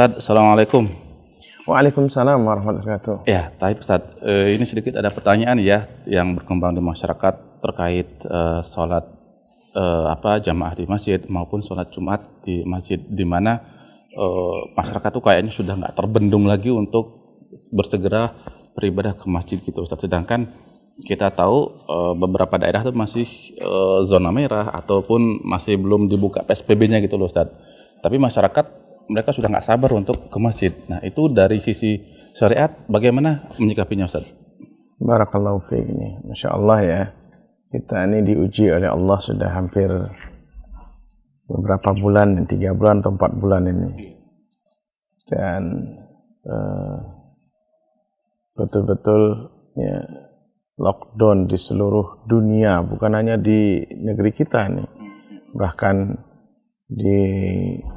Ustadz, Assalamualaikum. Waalaikumsalam warahmatullahi wabarakatuh. Ya, tapi Ustadz, ini sedikit ada pertanyaan ya yang berkembang di masyarakat terkait sholat jamaah di masjid maupun sholat Jumat di masjid, di mana masyarakat tuh kayaknya sudah nggak terbendung lagi untuk bersegera beribadah ke masjid gitu, Ustadz. Sedangkan kita tahu beberapa daerah tuh masih zona merah ataupun masih belum dibuka PSBB-nya gitu loh, Ustadz. Tapi masyarakat mereka sudah nggak sabar untuk ke masjid. Nah, itu dari sisi syariat bagaimana menyikapinya, Ustaz? Barakallahu fiik ini. Masya Allah ya. Kita ini diuji oleh Allah sudah hampir beberapa bulan, 3 bulan atau 4 bulan ini. Dan betul-betul ya, lockdown di seluruh dunia, bukan hanya di negeri kita nih. Bahkan di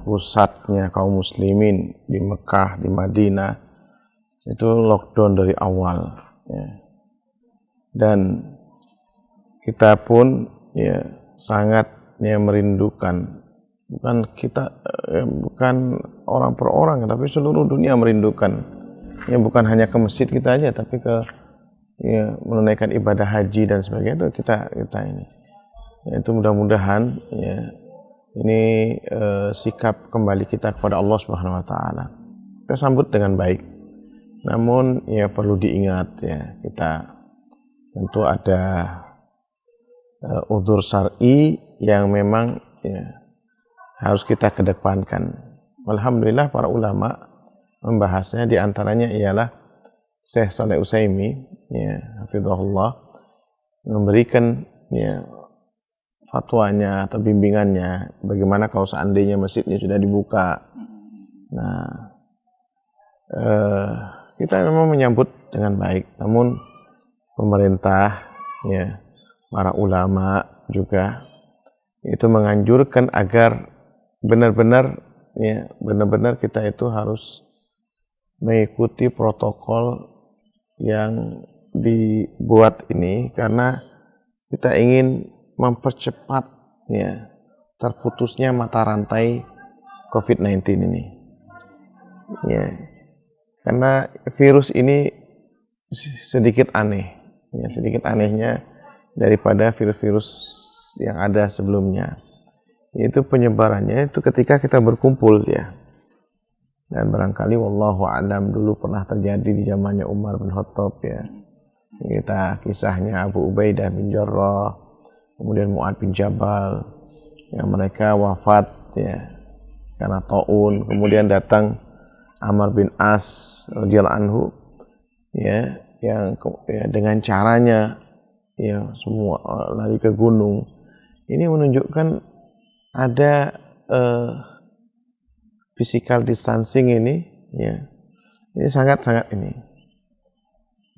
pusatnya kaum muslimin di Mekah, di Madinah itu lockdown dari awal ya. Dan kita pun ya sangat ya merindukan, bukan orang per orang, tapi seluruh dunia merindukan ya, bukan hanya ke masjid kita aja, tapi ke ya menunaikan ibadah haji dan sebagainya. Itu kita ini ya, itu mudah-mudahan ya ini sikap kembali kita kepada Allah Subhanahu wa taala. Kita sambut dengan baik. Namun ya perlu diingat ya, kita tentu ada udzur syar'i yang memang ya harus kita kedepankan. Alhamdulillah para ulama membahasnya, di antaranya ialah Syekh Shalih Utsaimin ya hafizahullah memberikan ya fatwanya atau bimbingannya bagaimana kalau seandainya masjidnya sudah dibuka. Nah, kita memang menyambut dengan baik, namun pemerintah ya, para ulama juga itu menganjurkan agar benar-benar kita itu harus mengikuti protokol yang dibuat ini, karena kita ingin mempercepat ya terputusnya mata rantai COVID-19 ini ya, karena virus ini sedikit aneh ya, sedikit anehnya daripada virus-virus yang ada sebelumnya, yaitu penyebarannya itu ketika kita berkumpul ya. Dan barangkali wallahu a'lam dulu pernah terjadi di zamannya Umar bin Khattab ya, kita kisahnya Abu Ubaidah bin Jarrah, kemudian Mu'ad bin Jabal yang mereka wafat ya karena taun. Kemudian datang Amr bin As radhiyallahu anhu ya, yang ya, dengan caranya ya semua lari ke gunung. Ini menunjukkan ada physical distancing ini ya, ini sangat-sangat ini.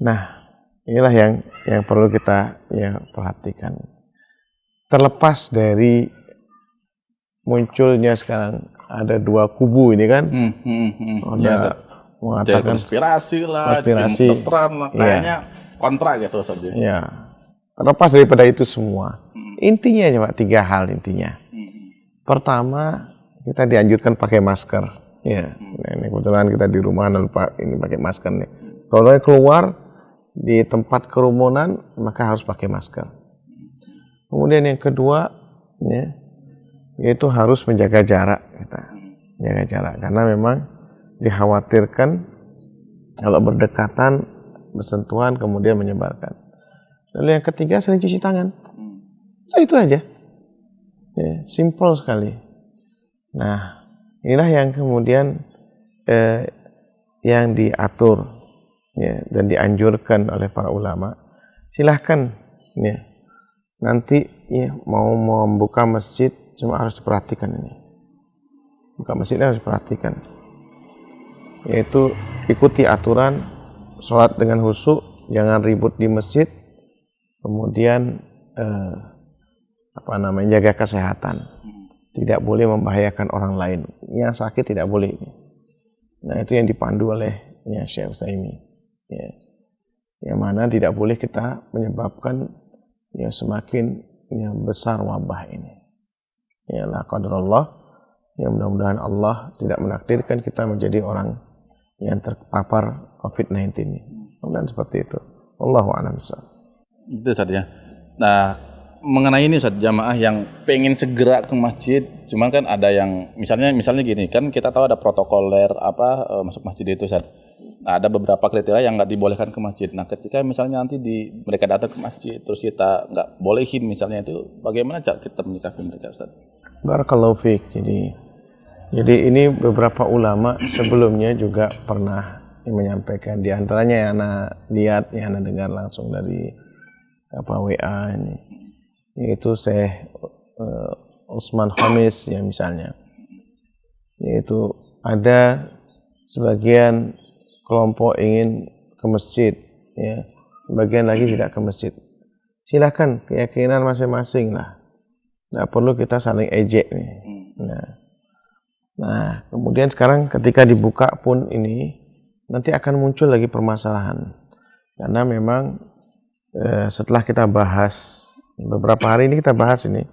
Nah, inilah yang perlu kita ya perhatikan. Terlepas dari munculnya sekarang ada dua kubu ini kan, ada mengatakan konspirasi lah, kedokteran lah, kayaknya kontra gitu saja. Ya, terlepas daripada itu semua, intinya cuma 3 hal intinya. Pertama, kita dianjurkan pakai masker. Ya, ini kebetulan kita di rumah lupa ini pakai masker nih. Kalau keluar di tempat kerumunan maka harus pakai masker. Kemudian yang kedua ya, yaitu harus menjaga jarak kita. Jaga jarak, karena memang dikhawatirkan kalau berdekatan, bersentuhan kemudian menyebarkan. Lalu yang ketiga, sering cuci tangan. Nah, itu aja. Ya, simple sekali. Nah, inilah yang kemudian yang diatur ya, dan dianjurkan oleh para ulama. Silahkan ya, nanti ya mau membuka masjid cuma harus diperhatikan ini. Buka masjidnya harus diperhatikan. Yaitu ikuti aturan, sholat dengan khusyuk, jangan ribut di masjid. Kemudian jaga kesehatan. Tidak boleh membahayakan orang lain. Yang sakit tidak boleh. Nah, itu yang dipandu oleh ya Syekh Utsaimin. Ya. Yang mana tidak boleh kita menyebabkan ya semakin ya besar wabah ini. Ya la qadarullah Ya mudah-mudahan Allah tidak menakdirkan kita menjadi orang yang terpapar COVID-19 ini. Mudah-mudahan seperti itu. Wallahu a'lam bishawab. Itu Ustaz ya. Nah, mengenai ini Ustaz, jamaah yang pengen segera ke masjid, cuman kan ada yang misalnya gini, kan kita tahu ada protokoler masuk masjid itu Ustaz. Nah, ada beberapa kriteria yang nggak dibolehkan ke masjid. Nah, ketika misalnya nanti mereka datang ke masjid, terus kita nggak bolehin misalnya itu, bagaimana cara kita menyikapi mereka Ustaz? Barakallahu fiik. Jadi ini beberapa ulama sebelumnya juga pernah menyampaikan, di antaranya yang anak lihat, yang anak dengar langsung dari WA ini, yaitu Syekh Utsman Khamis ya misalnya, yaitu ada sebagian kelompok ingin ke masjid, ya, sebagian lagi tidak ke masjid. Silakan, keyakinan masing-masing lah, nggak perlu kita saling ejek nih. Nah, kemudian sekarang ketika dibuka pun ini nanti akan muncul lagi permasalahan, karena memang setelah kita bahas beberapa hari ini, kita bahas ini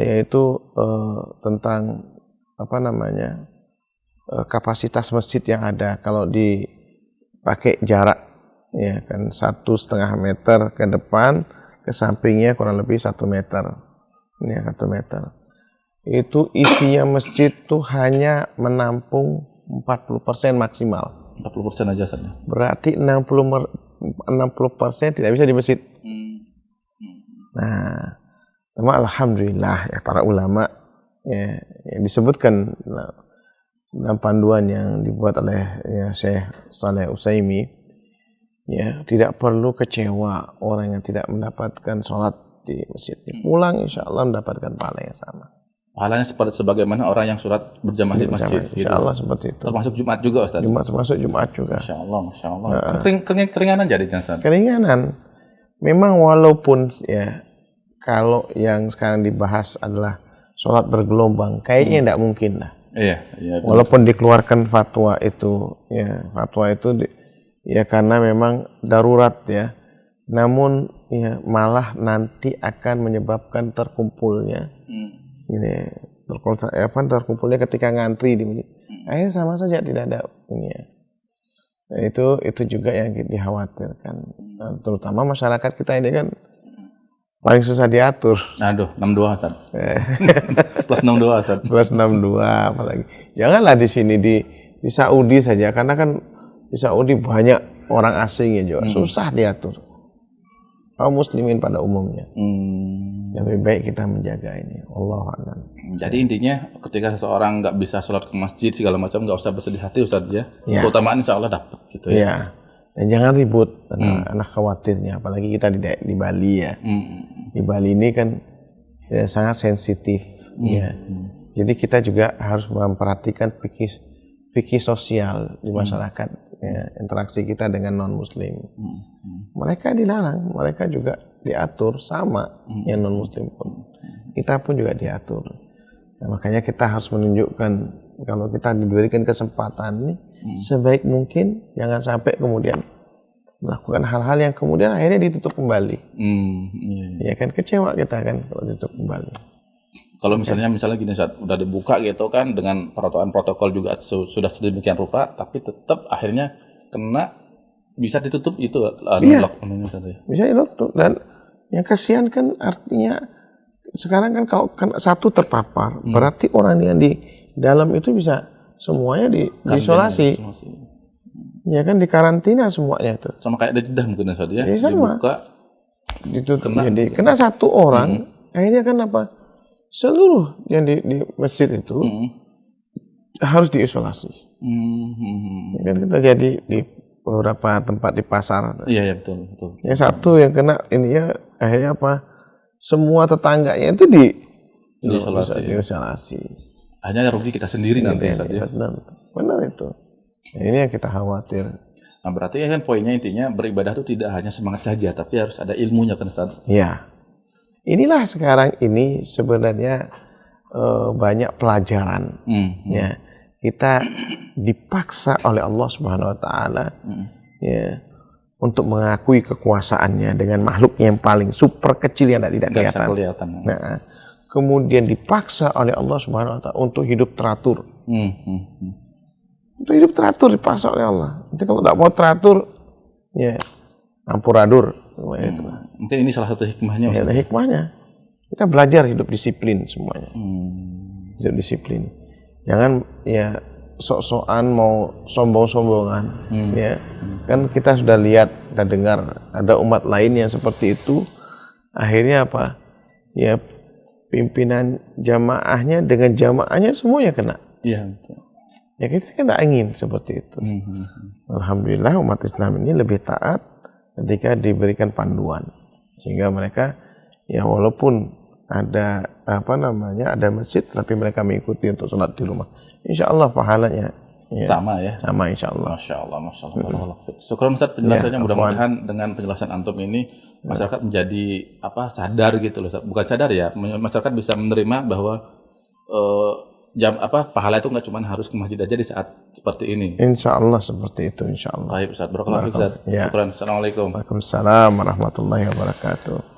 yaitu tentang kapasitas masjid yang ada. Kalau dipakai jarak ya kan 1,5 meter ke depan, ke sampingnya kurang lebih 1 meter, ini 1 meter. Itu isinya masjid tuh hanya menampung 40% maksimal. 40% aja Ustaz. Berarti 60% tidak bisa di masjid. Nah, alhamdulillah ya para ulama ya, yang disebutkan dalam panduan yang dibuat oleh ya, Syekh Shalih Utsaimin, ya tidak perlu kecewa orang yang tidak mendapatkan sholat di masjid. Pulang insya Allah mendapatkan pahala yang sama. Pahalanya sebagaimana orang yang sholat berjamaah di masjid. Insya Allah seperti itu. Termasuk Jumat juga Ustaz. Termasuk Jumat juga. Masya Allah. Keringanan jadinya Ustaz. Keringanan. Memang walaupun ya kalau yang sekarang dibahas adalah sholat bergelombang, kayaknya tidak mungkin lah. Iya. Walaupun dikeluarkan fatwa itu, ya karena memang darurat ya. Namun ya malah nanti akan menyebabkan terkumpulnya. Terkumpulnya ketika ngantri di masjid. Akhirnya sama saja tidak ada ini ya. Nah, itu juga yang dikhawatirkan. Nah, terutama masyarakat kita ini kan paling susah diatur. Aduh, 62 Ustaz. Plus 62 Ustaz. Plus 62 apalagi. Janganlah di sini di Saudi saja, karena kan di Saudi banyak orang asing ya juga. Susah diatur. Kaum muslimin pada umumnya. Lebih baik kita menjaga ini. Allahu a'lam. Jadi intinya ketika seseorang nggak bisa sholat ke masjid segala macam, nggak usah bersedih hati Ustaz ya. Keutamaan insya Allah dapat gitu ya. Iya. Dan jangan ribut, anak khawatirnya. Apalagi kita di Bali ya. Di Bali ini kan ya, sangat sensitif. Ya. Jadi kita juga harus memperhatikan fikih sosial di masyarakat. Ya, interaksi kita dengan non muslim. Mereka dilarang, mereka juga diatur sama yang non muslim pun. Kita pun juga diatur. Nah, makanya kita harus menunjukkan, kalau kita diberikan kesempatan ini sebaik mungkin jangan sampai kemudian melakukan hal-hal yang kemudian akhirnya ditutup kembali. Ya kan, kecewa kita kan kalau ditutup kembali. Kalau misalnya gini Ustaz, udah dibuka gitu kan dengan peraturan protokol juga sudah sedemikian rupa, tapi tetap akhirnya bisa ditutup itu lockdown Ustaz ya. Bisa ditutup, dan yang kasihan kan artinya sekarang kan kalau satu terpapar, berarti orang yang di dalam itu bisa semuanya diisolasi. Ya kan, dikarantina semuanya itu. Sama kayak di Jeddah mungkin Ustaz ya. Dibuka, ditutup, kena satu orang, akhirnya kan apa? Seluruh yang di masjid itu harus diisolasi. Kan kita jadi di beberapa tempat di pasar. Iya betul. Yang satu yang kena ini ya akhirnya apa? Semua tetangganya itu diisolasi. Hanya rugi kita sendiri nanti Ustaz ya. Benar itu. Nah, ini yang kita khawatir. Nah, berarti kan poinnya intinya beribadah itu tidak hanya semangat saja, tapi harus ada ilmunya kan Ustaz. Iya. Inilah sekarang ini sebenarnya banyak pelajaran. Ya, kita dipaksa oleh Allah Subhanahu Wa Taala ya untuk mengakui kekuasaannya dengan makhluk yang paling super kecil yang tidak kelihatan. Nah, kemudian dipaksa oleh Allah Subhanahu wa taala untuk hidup teratur. Untuk hidup teratur dipaksa oleh Allah. Nanti kalau tidak mau teratur, ya ampuradur. Mungkin ini salah satu hikmahnya. Ya, ada hikmahnya. Kita belajar hidup disiplin semuanya. Hidup disiplin. Jangan ya sok-sokan mau sombong-sombongan. Ya, kan kita sudah lihat, kita dengar ada umat lain yang seperti itu. Akhirnya apa? Ya pimpinan jamaahnya dengan jamaahnya semuanya kena. Iya, betul. Ya kita kan tidak ingin seperti itu. Alhamdulillah umat Islam ini lebih taat ketika diberikan panduan, sehingga mereka ya walaupun ada ada masjid, tapi mereka mengikuti untuk sholat di rumah. Insya Allah pahalanya ya, sama ya. Sama insya Allah. Masya Allah, Masya Allah. Syukur Ustaz penjelasannya. Mudah-mudahan dengan penjelasan antum ini masyarakat menjadi sadar gitu loh. Bukan sadar ya, masyarakat bisa menerima bahwa pahala itu nggak cuma harus ke masjid aja di saat seperti ini. Insya Allah seperti itu, insya Allah. Baik Ustaz, barakallahu fiik Ustaz. Syukran. Assalamualaikum. Waalaikumsalam warahmatullahi wabarakatuh.